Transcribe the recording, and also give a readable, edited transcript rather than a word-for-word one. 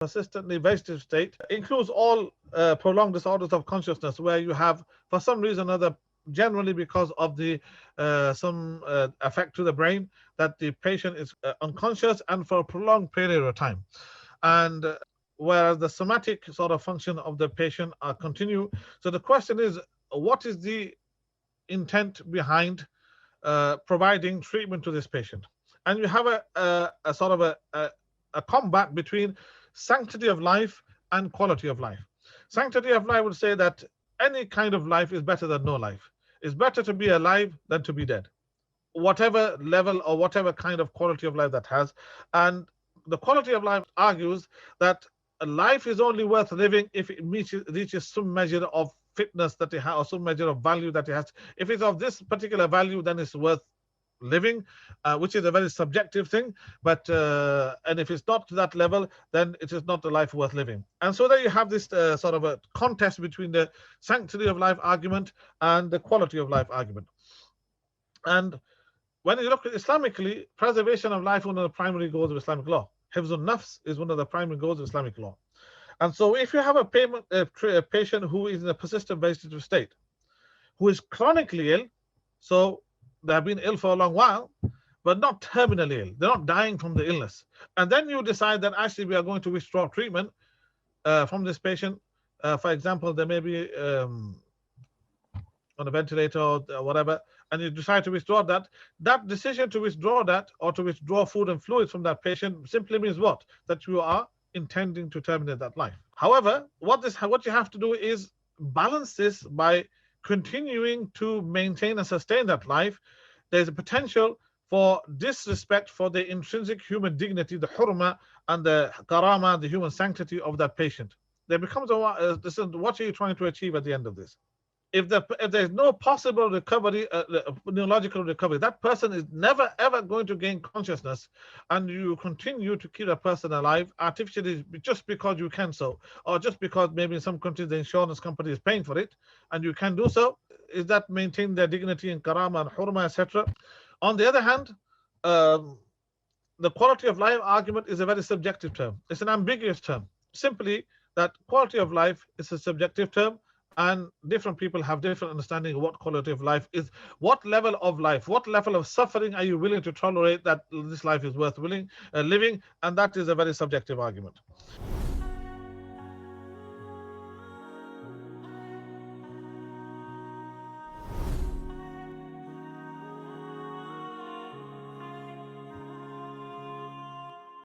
persistently vegetative state includes all prolonged disorders of consciousness where you have, for some reason or other, generally because of the some effect to the brain, that the patient is unconscious and for a prolonged period of time. And whereas the somatic sort of function of the patient continue. So the question is, what is the intent behind providing treatment to this patient? And you have a sort of a combat between sanctity of life and quality of life. Sanctity of life would say that any kind of life is better than no life. It's better to be alive than to be dead, whatever level or whatever kind of quality of life that has. And the quality of life argues that a life is only worth living if it reaches some measure of fitness that it has, or some measure of value that it has. If it's of this particular value, then it's worth living, which is a very subjective thing. But and if it's not to that level, then it is not a life worth living. And so there you have this sort of a contest between the sanctity of life argument and the quality of life argument. And when you look at Islamically, preservation of life is one of the primary goals of Islamic law. Hifzun nafs is one of the primary goals of Islamic law. And so if you have a patient who is in a persistent vegetative state, who is chronically ill, so they have been ill for a long while, but not terminally ill. They're not dying from the illness. And then you decide that actually we are going to withdraw treatment from this patient. For example, they may be on a ventilator or whatever, and you decide to withdraw that. That decision to withdraw that or to withdraw food and fluids from that patient simply means what? That you are intending to terminate that life. However, what you have to do is balance this by continuing to maintain and sustain that life. There's a potential for disrespect for the intrinsic human dignity, the hurma and the karama, the human sanctity of that patient. There becomes this is what are you trying to achieve at the end of this? If there's no possible recovery, neurological recovery, that person is never ever going to gain consciousness, and you continue to keep a person alive artificially just because you can so, or just because maybe in some countries the insurance company is paying for it, and you can do so. Is that maintain their dignity and karama and hurma, etc.? On the other hand, the quality of life argument is a very subjective term. It's an ambiguous term. Simply that quality of life is a subjective term, and different people have different understanding of what quality of life is. What level of life, what level of suffering are you willing to tolerate that this life is worth living? And that is a very subjective argument.